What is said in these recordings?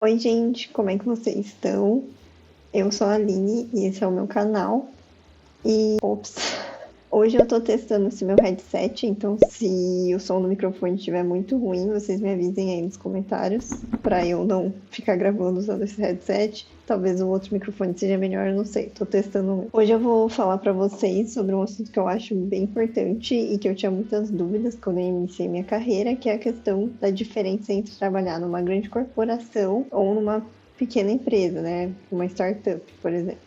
Oi, gente, como é que vocês estão? Eu sou a Aline e esse é o meu canal. Ops, hoje eu tô testando esse meu headset, então se o som do microfone estiver muito ruim, vocês me avisem aí nos comentários pra eu não ficar gravando usando esse headset. Talvez o outro microfone seja melhor, eu não sei, tô testando mesmo. Hoje eu vou falar pra vocês sobre um assunto que eu acho bem importante e que eu tinha muitas dúvidas quando eu iniciei minha carreira, que é a questão da diferença entre trabalhar numa grande corporação ou numa pequena empresa, né? Uma startup, por exemplo.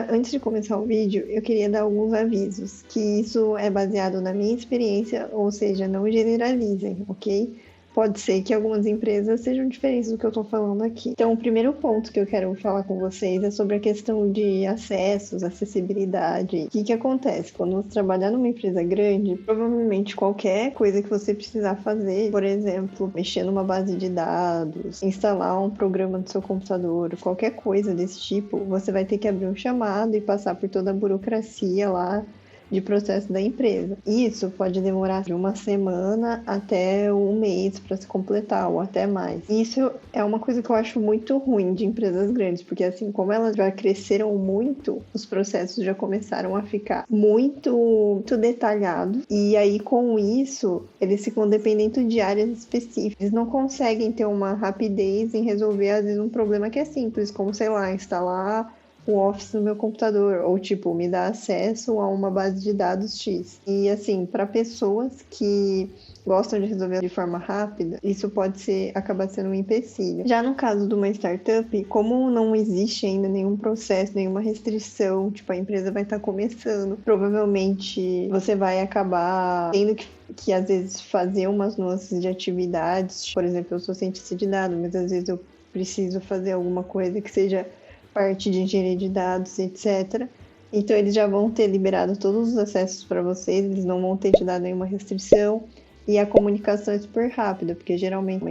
Antes de começar o vídeo, eu queria dar alguns avisos, que isso é baseado na minha experiência, ou seja, não generalizem, ok? Pode ser que algumas empresas sejam diferentes do que eu estou falando aqui. Então, o primeiro ponto que eu quero falar com vocês é sobre a questão de acessos, acessibilidade. O que acontece? Quando você trabalhar numa empresa grande, provavelmente qualquer coisa que você precisar fazer, por exemplo, mexer numa base de dados, instalar um programa no seu computador, qualquer coisa desse tipo, você vai ter que abrir um chamado e passar por toda a burocracia lá de processo da empresa. Isso pode demorar de uma semana até um mês para se completar, ou até mais. Isso é uma coisa que eu acho muito ruim de empresas grandes, porque assim, como elas já cresceram muito, os processos já começaram a ficar muito detalhados, e aí com isso, eles ficam dependentes de áreas específicas. Eles não conseguem ter uma rapidez em resolver, às vezes, um problema que é simples, como, sei lá, instalar o Office no meu computador, ou tipo, me dá acesso a uma base de dados X. E assim, para pessoas que gostam de resolver de forma rápida, isso pode acabar sendo um empecilho. Já no caso de uma startup, como não existe ainda nenhum processo, nenhuma restrição, tipo, a empresa vai estar começando, provavelmente você vai acabar tendo que às vezes fazer umas nuances de atividades. Por exemplo, eu sou cientista de dados, mas às vezes eu preciso fazer alguma coisa que seja parte de engenharia de dados, etc. Então, eles já vão ter liberado todos os acessos para vocês, eles não vão ter te dado nenhuma restrição. E a comunicação é super rápida, porque geralmente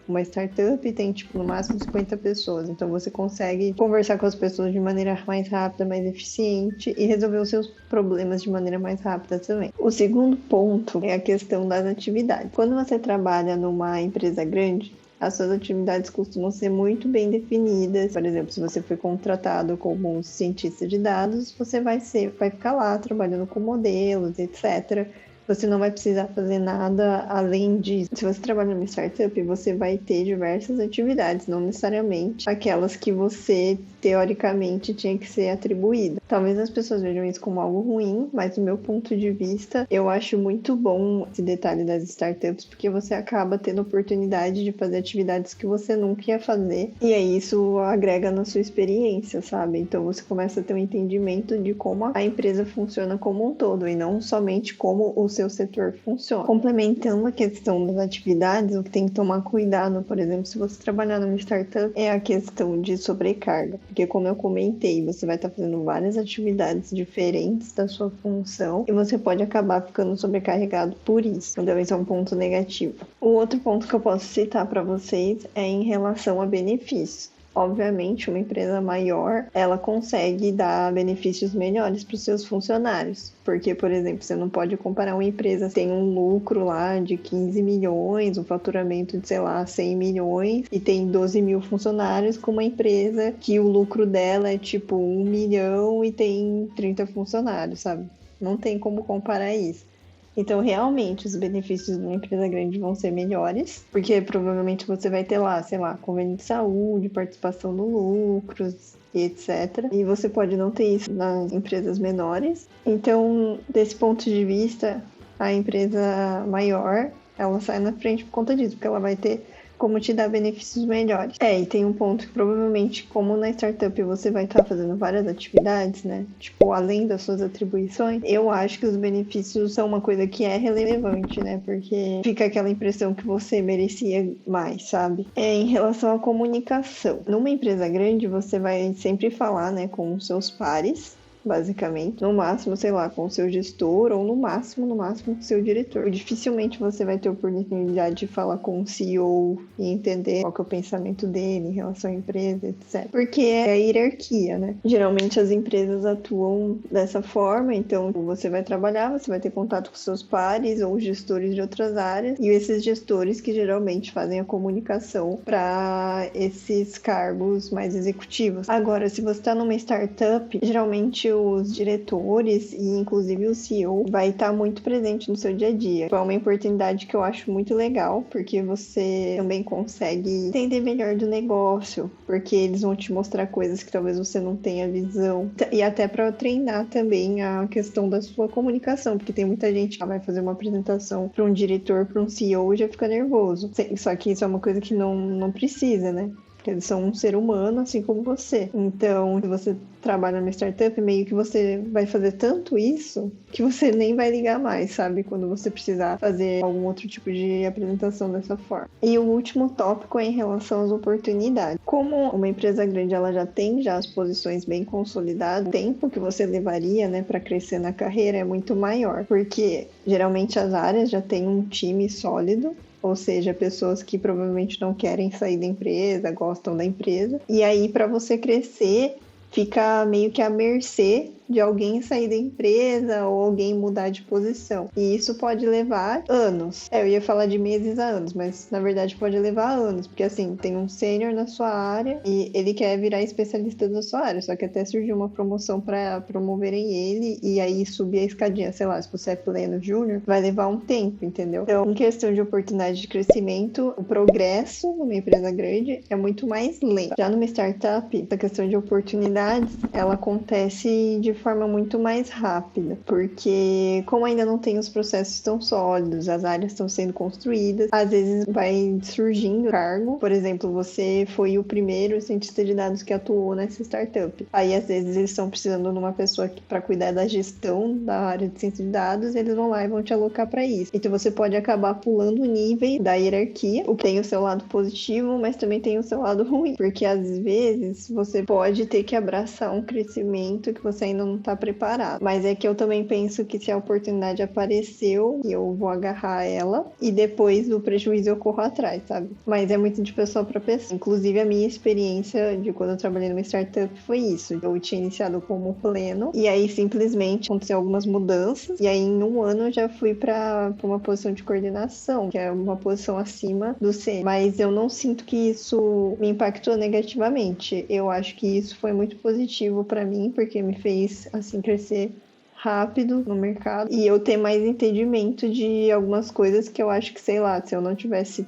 uma startup tem, tipo, no máximo 50 pessoas. Então, você consegue conversar com as pessoas de maneira mais rápida, mais eficiente e resolver os seus problemas de maneira mais rápida também. O segundo ponto é a questão das atividades. Quando você trabalha numa empresa grande, as suas atividades costumam ser muito bem definidas. Por exemplo, se você foi contratado como um cientista de dados, você vai ficar lá trabalhando com modelos, etc. Você não vai precisar fazer nada além disso. Se você trabalha numa startup, você vai ter diversas atividades, não necessariamente aquelas que você, teoricamente, tinha que ser atribuída. Talvez as pessoas vejam isso como algo ruim, mas do meu ponto de vista, eu acho muito bom esse detalhe das startups, porque você acaba tendo oportunidade de fazer atividades que você nunca ia fazer, e aí isso agrega na sua experiência, sabe? Então você começa a ter um entendimento de como a empresa funciona como um todo, e não somente como o seu setor funciona. Complementando a questão das atividades, o que tem que tomar cuidado, por exemplo, se você trabalhar numa startup, é a questão de sobrecarga, porque como eu comentei, você vai estar fazendo várias atividades diferentes da sua função e você pode acabar ficando sobrecarregado por isso. Então, esse é um ponto negativo. O outro ponto que eu posso citar para vocês é em relação a benefícios. Obviamente, uma empresa maior, ela consegue dar benefícios melhores para os seus funcionários. Porque, por exemplo, você não pode comparar uma empresa que tem um lucro lá de 15 milhões, um faturamento de, sei lá, 100 milhões e tem 12 mil funcionários com uma empresa que o lucro dela é tipo 1 milhão e tem 30 funcionários, sabe? Não tem como comparar isso. Então, realmente, os benefícios de uma empresa grande vão ser melhores, porque provavelmente você vai ter lá, sei lá, convênio de saúde, participação no lucros e etc. E você pode não ter isso nas empresas menores. Então, desse ponto de vista, a empresa maior, ela sai na frente por conta disso, porque ela vai ter como te dar benefícios melhores. E tem um ponto que provavelmente, como na startup você vai estar fazendo várias atividades, né? Tipo, além das suas atribuições, eu acho que os benefícios são uma coisa que é relevante, né? Porque fica aquela impressão que você merecia mais, sabe? Em relação à comunicação. Numa empresa grande, você vai sempre falar, né, com os seus pares. basicamente. No máximo, sei lá, com o seu gestor ou no máximo, com o seu diretor. Dificilmente você vai ter oportunidade de falar com o CEO e entender qual que é o pensamento dele em relação à empresa, etc. Porque é a hierarquia, né? Geralmente as empresas atuam dessa forma, então você vai trabalhar, você vai ter contato com seus pares ou gestores de outras áreas, e esses gestores que geralmente fazem a comunicação para esses cargos mais executivos. Agora, se você está numa startup, geralmente os diretores e inclusive o CEO vai estar muito presente no seu dia a dia. É uma oportunidade que eu acho muito legal, porque você também consegue entender melhor do negócio, porque eles vão te mostrar coisas que talvez você não tenha visão. E até para treinar também a questão da sua comunicação, porque tem muita gente que vai fazer uma apresentação para um diretor, para um CEO e já fica nervoso. Só que isso é uma coisa que não precisa, né? Porque eles são um ser humano, assim como você. Então, se você trabalha numa startup, meio que você vai fazer tanto isso que você nem vai ligar mais, sabe? Quando você precisar fazer algum outro tipo de apresentação dessa forma. E o último tópico é em relação às oportunidades. Como uma empresa grande, ela já tem as posições bem consolidadas, o tempo que você levaria, né, para crescer na carreira é muito maior. Porque geralmente as áreas já têm um time sólido, ou seja, pessoas que provavelmente não querem sair da empresa, gostam da empresa. E aí, para você crescer, fica meio que à mercê de alguém sair da empresa ou alguém mudar de posição. E isso pode levar anos. Eu ia falar de meses a anos, mas na verdade pode levar anos, porque assim, tem um sênior na sua área e ele quer virar especialista da sua área, só que até surgiu uma promoção para promoverem ele e aí subir a escadinha, sei lá, se você é pleno júnior, vai levar um tempo, entendeu? Então, em questão de oportunidade de crescimento, o progresso numa empresa grande é muito mais lento. Já numa startup, essa questão de oportunidades, ela acontece de forma muito mais rápida, porque como ainda não tem os processos tão sólidos, as áreas estão sendo construídas, às vezes vai surgindo cargo, por exemplo, você foi o primeiro cientista de dados que atuou nessa startup, aí às vezes eles estão precisando de uma pessoa para cuidar da gestão da área de ciência de dados, eles vão lá e vão te alocar para isso, então você pode acabar pulando o nível da hierarquia, o que tem o seu lado positivo, mas também tem o seu lado ruim, porque às vezes você pode ter que abraçar um crescimento que você ainda não está preparado. Mas é que eu também penso que se a oportunidade apareceu, eu vou agarrar ela e depois do prejuízo eu corro atrás, sabe? Mas é muito de pessoa para pessoa. Inclusive, a minha experiência de quando eu trabalhei numa startup foi isso. Eu tinha iniciado como pleno e aí simplesmente aconteceu algumas mudanças e aí em um ano eu já fui para uma posição de coordenação, que é uma posição acima do sênior. Mas eu não sinto que isso me impactou negativamente. Eu acho que isso foi muito positivo para mim, porque me fez assim crescer rápido no mercado e eu ter mais entendimento de algumas coisas que eu acho que, sei lá, se eu não tivesse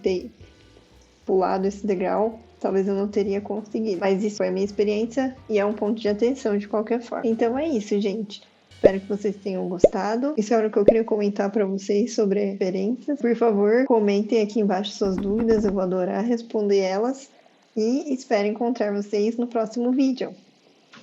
pulado esse degrau, talvez eu não teria conseguido. Mas isso foi a minha experiência e é um ponto de atenção de qualquer forma. Então é isso, gente. Espero que vocês tenham gostado. Isso era o que eu queria comentar para vocês sobre referências. Por favor, comentem aqui embaixo suas dúvidas, eu vou adorar responder elas. E espero encontrar vocês no próximo vídeo.